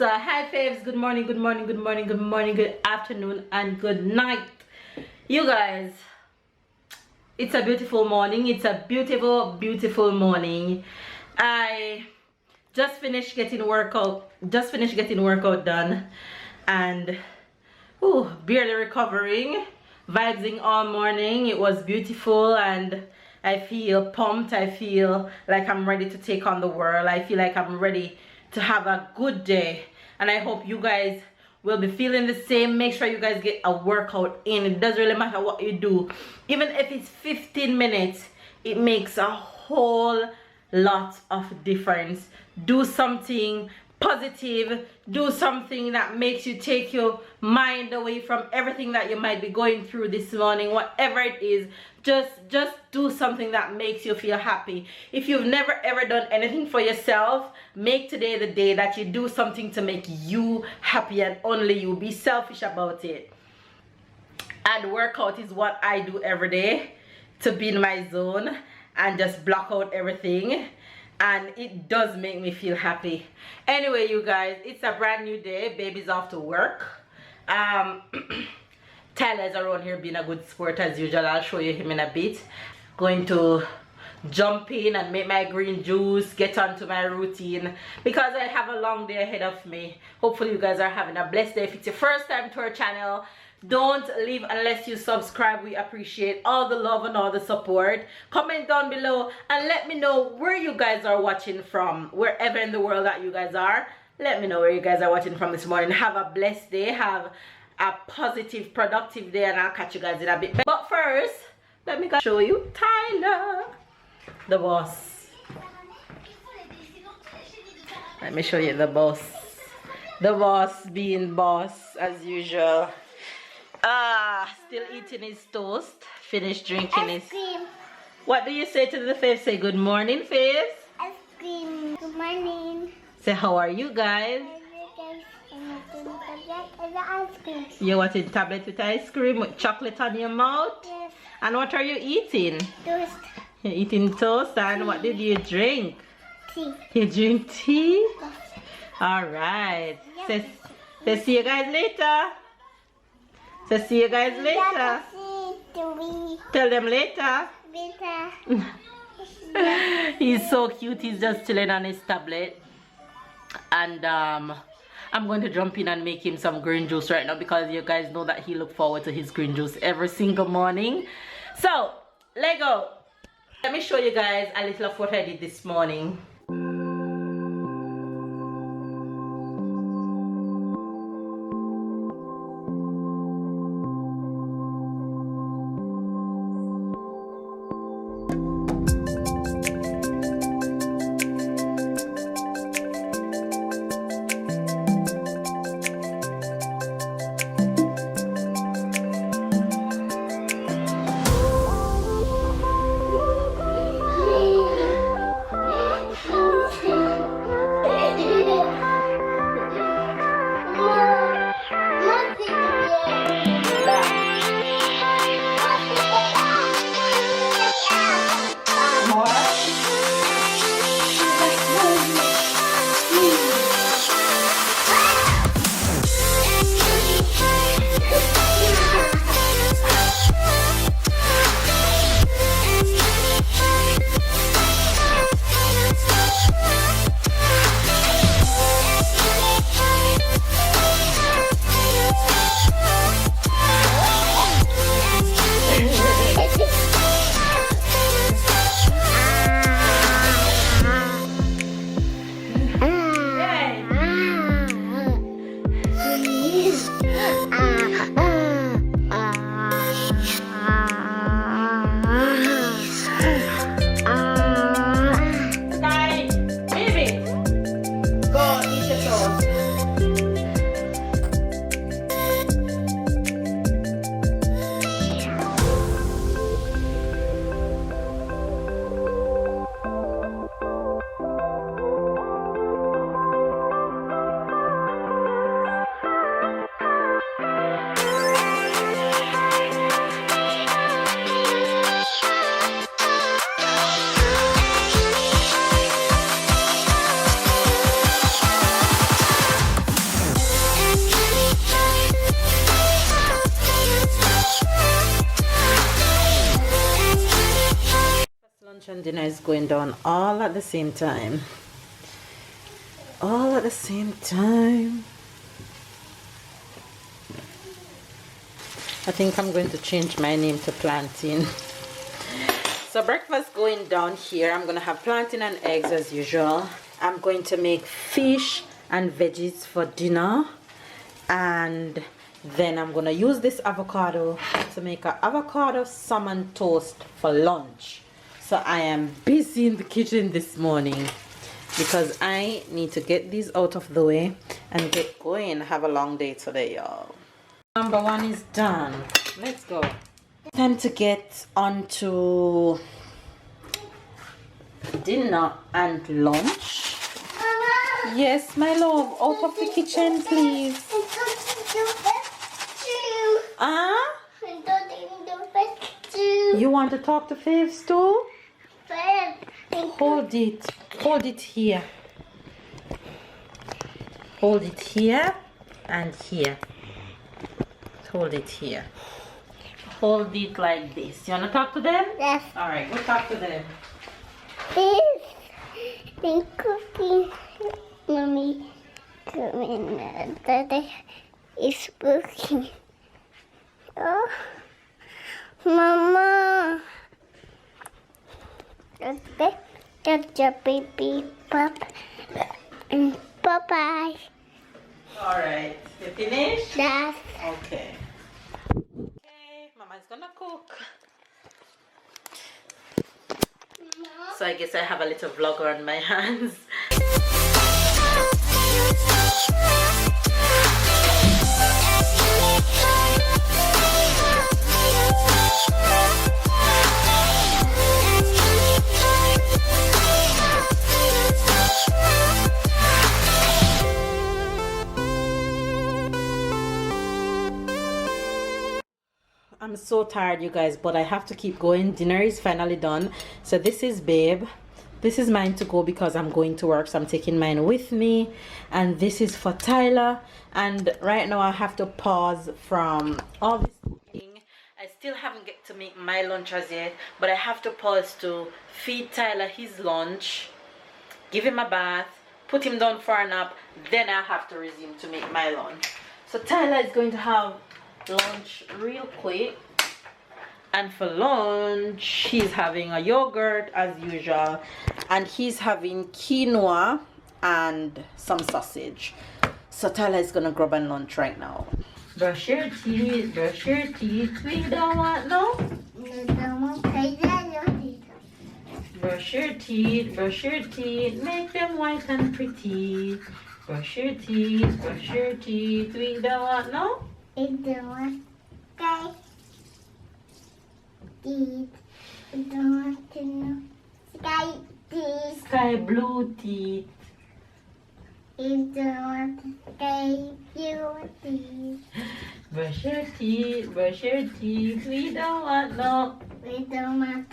Hi faves, good morning, good morning, good morning, good morning, good afternoon, and good night. You guys, it's a beautiful morning. It's a beautiful morning. I just finished getting workout done, and barely recovering, vibing all morning. It was beautiful, and I feel pumped. I feel like I'm ready to take on the world. I feel like I'm ready to have a good day, and I hope you guys will be feeling the same. Make sure you guys get a workout in. It doesn't really matter what you do, even if it's 15 minutes, it makes a whole lot of difference. Do something positive, do something that makes you take your mind away from everything that you might be going through this morning. Whatever it is, just do something that makes you feel happy. If you've never ever done anything for yourself, make today the day that you do something to make you happy and only you. Be selfish about it. And workout is what I do every day to be in my zone and just block out everything, and it does make me feel happy. Anyway, you guys, it's a brand new day. Baby's off to work. Tyler's around here being a good sport as usual. I'll show you him in a bit. Going to jump in and make my green juice, get onto my routine, because I have a long day ahead of me. Hopefully you guys are having a blessed day. If it's your first time to our channel, don't leave unless you subscribe. We appreciate all the love and all the support. Comment down below and let me know where you guys are watching from. Wherever in the world that you guys are, let me know where you guys are watching from this morning. Have a blessed day. Have a positive, productive day, and I'll catch you guys in a bit. But first, let me go show you Tyler, the boss. Let me show you the boss. The boss being boss as usual. Still eating his toast. Finished drinking his. What do you say to the face? Say good morning, face. Ice cream. Good morning. Say how are you guys? Ice cream. You wanted tablet with ice cream with chocolate on your mouth? Yes. And what are you eating? Toast. You're eating toast, and what did you drink? Tea. You drink tea? Yes. Alright. Yes. Say see you guys later. So see you guys later. Tell them later. Later. He's so cute. He's just chilling on his tablet, and I'm going to jump in and make him some green juice right now, because you guys know that he look forward to his green juice every single morning. So let's go. Let me show you guys a little of what I did this morning. Lunch and dinner is going down all at the same time. All at the same time. I think I'm going to change my name to Plantain. So breakfast going down here. I'm going to have plantain and eggs as usual. I'm going to make fish and veggies for dinner. And then I'm going to use this avocado to make an avocado salmon toast for lunch. So I am busy in the kitchen this morning because I need to get these out of the way and get going. Have a long day today, y'all. Number one is done. Let's go. Time to get on to dinner and lunch. Mama. Yes, my love. Out of the kitchen, please. You want to talk to Faves too? Hold it. Hold it here. Hold it here and here. Hold it here. Hold it like this. You want to talk to them? Yes. Alright, we'll talk to them. This is cooking. Mommy, Daddy is cooking. Oh, Mama. That's your baby pop and Popeye. Alright, you finished? Yes. Okay. Okay, Mama's gonna cook. So I guess I have a little vlogger on my hands. I'm so tired, you guys, but I have to keep going. Dinner is finally done. So this is Babe. This is mine to go because I'm going to work, so I'm taking mine with me. And this is for Tyler. And right now I have to pause from all this cooking. I still haven't get to make my lunch as yet, but I have to pause to feed Tyler his lunch, give him a bath, put him down for a nap, then I have to resume to make my lunch. So Tyler is going to have lunch real quick, and for lunch he's having a yogurt as usual, and he's having quinoa and some sausage. So Tyler is gonna grab a lunch right now. Brush your teeth, brush your teeth. We don't want no. Brush your teeth, make them white and pretty. Brush your teeth, we don't want no. I don't want sky teeth. I don't want to know sky teeth. Sky blue teeth. I don't want sky blue teeth. Brush your teeth, we don't want no. I don't want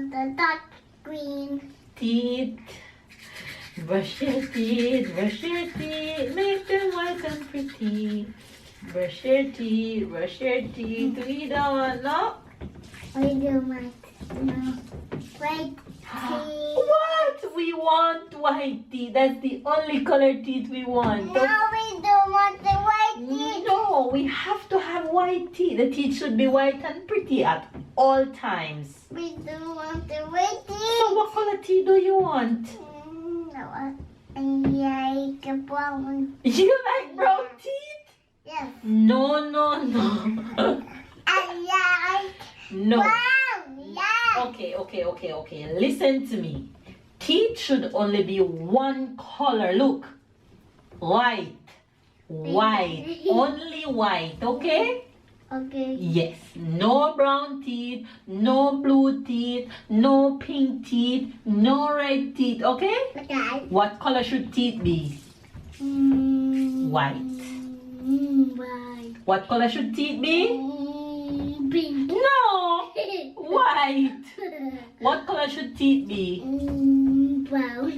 the dark green Teeth. Brush your teeth, make them white and pretty. Brush your teeth, we don't want no. I don't want no white teeth. What? We want white teeth. That's the only color teeth we want. No, we don't want the white teeth. No, we have to have white teeth. The teeth should be white and pretty at all times. We don't want the white So teeth. what color teeth do you want? No, I like brown. You like brown teeth? Yes. No. I like No. brown. Yeah. Okay. Listen to me. Teeth should only be one color. Look. White. Only white, okay? Okay. Yes. No brown teeth, no blue teeth, no pink teeth, no red teeth, okay? Okay. What color should teeth be? White. White. What color should teeth be? Pink. No. White. What color should teeth be? Brown.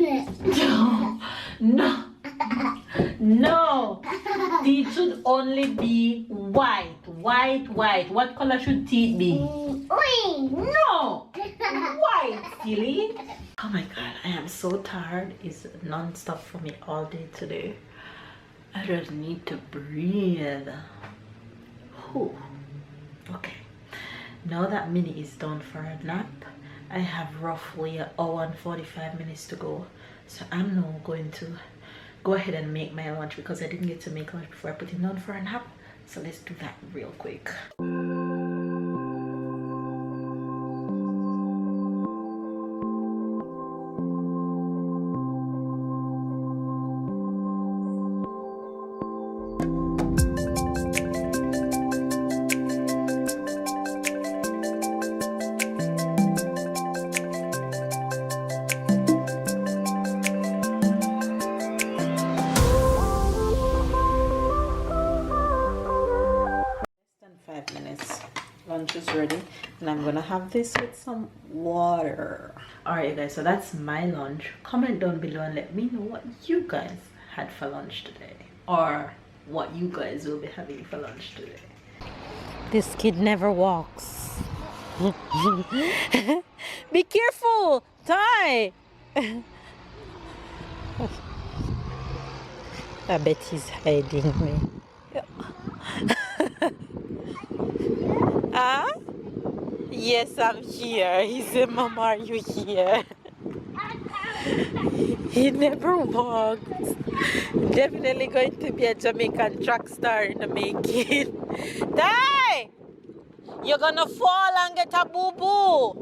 No. Teeth should only be white. What color should teeth be? No! Why, silly? Oh my god, I am so tired. It's non-stop for me all day today. I just need to breathe. Whew. Okay. Now that Minnie is done for a nap, I have roughly an hour and 45 minutes to go. So I'm now going to go ahead and make my lunch because I didn't get to make lunch before I put him down for a nap. So let's do that real quick. Lunch is ready and I'm gonna have this with some water. All right guys, so that's my lunch. Comment down below and let me know what you guys had for lunch today, or what you guys will be having for lunch today. This kid never walks. Be careful, Ty. I bet he's hiding me. Huh? Yes, I'm here. He said, Mama, are you here? He never walks. Definitely going to be a Jamaican track star in the making. Die! You're gonna fall and get a boo-boo.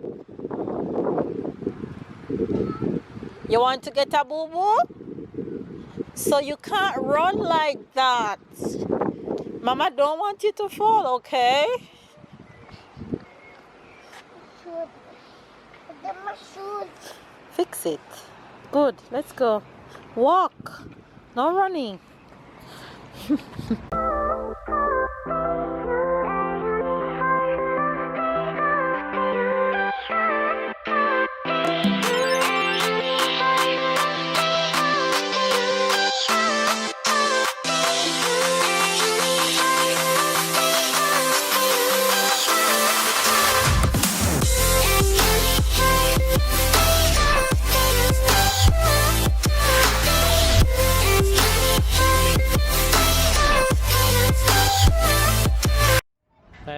You want to get a boo-boo? So you can't run like that. Mama don't want you to fall, okay? Fix it. Good, let's go. Walk. No running.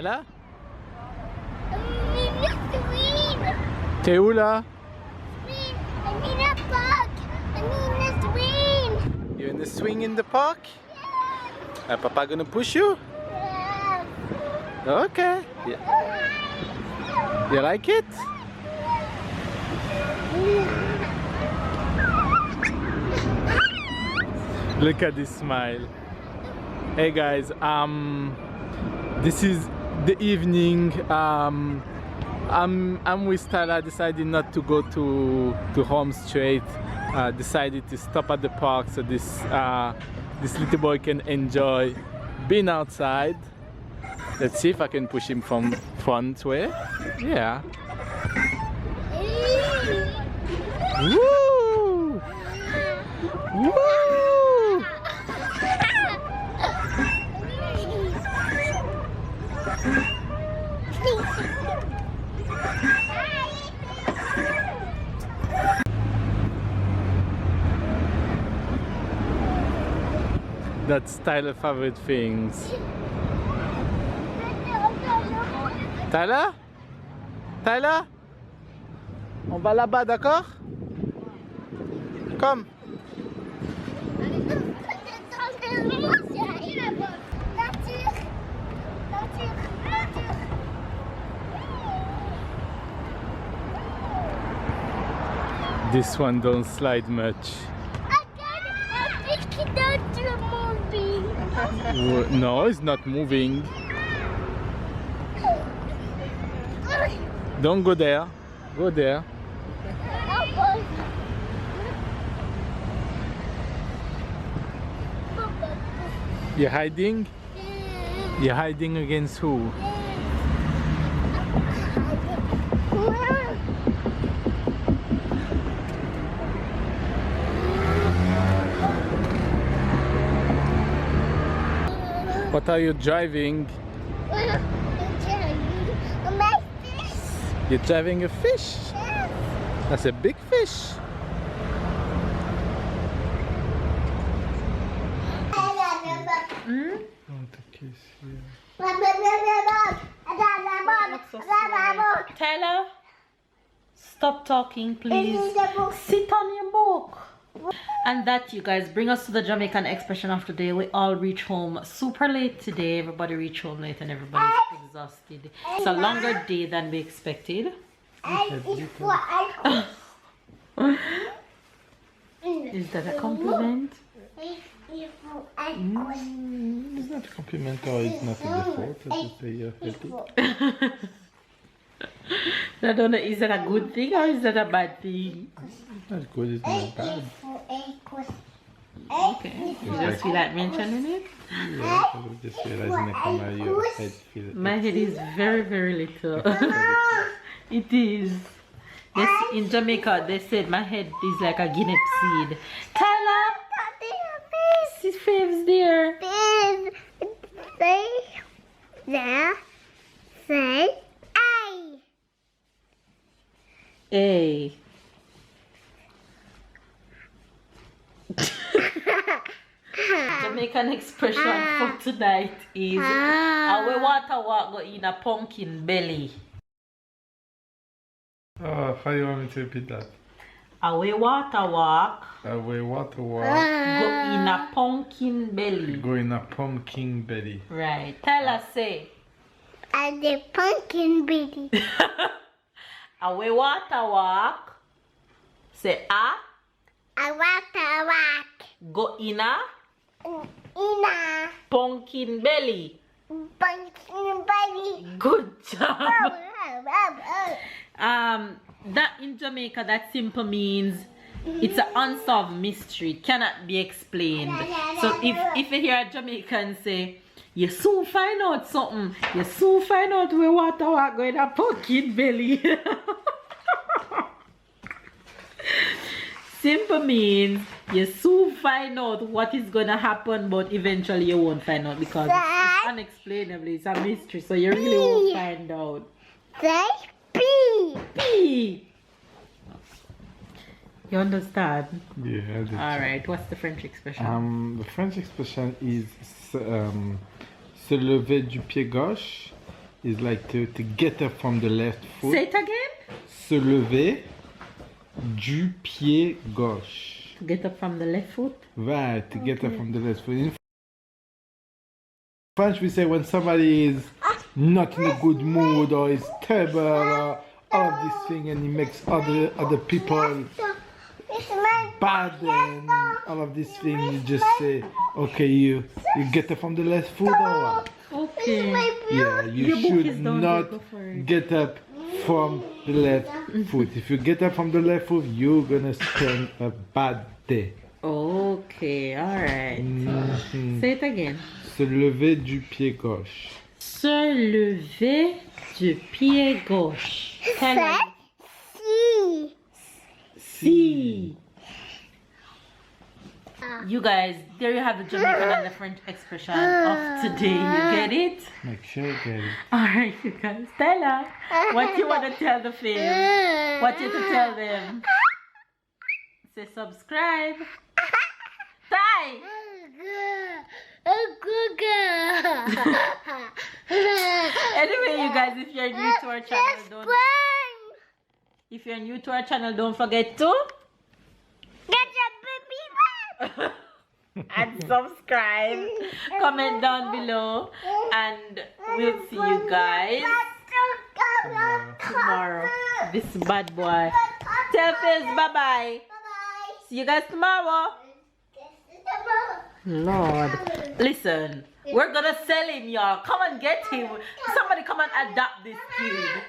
Là? T'es où là? You're in the swing in the park? Yeah. Papa gonna push you? Yeah. Okay. Yeah. You like it? Look at this smile. Hey guys, this is the evening. I'm with Stella, decided not to go to home straight. Decided to stop at the park so this little boy can enjoy being outside. Let's see if I can push him from front way. Yeah. Woo! Woo! That's Tyler's favorite things. Tyler? Tyler? On va là-bas, d'accord? Come. This one don't slide much. No, it's not moving. Don't go there. Go there. You're hiding? You're hiding against who? What are you driving? You're driving a fish? That's a big fish. Hmm? I want to kiss you. Tyler, stop talking, please. Sit on your book. And that, you guys, bring us to the Jamaican expression of the day. We all reach home super late today. Everybody reach home late and everybody's exhausted. It's a longer day than we expected. Is that a compliment? It's not a compliment or it's not a default. I just say you're healthy. I don't know, is that a good thing or is that a bad thing? It's not good, it's not bad. Okay, you just feel like mentioning it? Yeah, I was just realizing the camera, your head feels. My head is very, very little. It is. Yes, in Jamaica, they said my head is like a guinea seed. Tyler! His fave's there. A. Jamaican expression for tonight is our water walk go in a pumpkin belly. Oh, how you want me to repeat that? Our water walk Away water walk, go in a pumpkin belly. go in a pumpkin belly. Right. Tell us, say. And the pumpkin baby. Our water walk. Say ah. I want to walk Go in a in a pumpkin belly. pumpkin baby. Good job. That in Jamaica, that simple means it's an unsolved mystery. It cannot be explained. So if you hear a Jamaican say, you soon find out something. You soon find out where water walk going a pumpkin belly. Simple means you soon find out what is gonna happen, but eventually you won't find out because it's unexplainably. It's a mystery, so you really won't find out. Say P. P. You understand? Yeah, I did. All right. What's the French expression? The French expression is se lever du pied gauche. Is like to get up from the left foot. Say it again. Se lever du pied gauche. To get up from the left foot. Right, to get up from the left foot. In French, we say when somebody is not in a good mood or is terrible or all of this thing, and he makes other people bad and all of this thing, you just say, okay, you get up from the left foot or what? Okay. Yeah, you Your book should is done, not go for it. get up from the left foot. If you get up from the left foot, you're gonna spend a bad day. Okay. All right. Say it again. Se lever du pied gauche. Se lever du pied gauche. Tell me. C. C. You guys, there you have the Jamaican and the French expression of today. You get it? Make sure you get it. Alright, you guys. Stella, what you want to tell the fam? What you to tell them? Say subscribe. Ty! Anyway, you guys, if you're new to our channel, don't forget to and subscribe, comment down below, and we'll see you guys tomorrow. This bad boy. Tell Fizz bye-bye. See you guys tomorrow. Lord. Listen, we're gonna sell him, y'all. Come and get him. Somebody come and adopt this kid.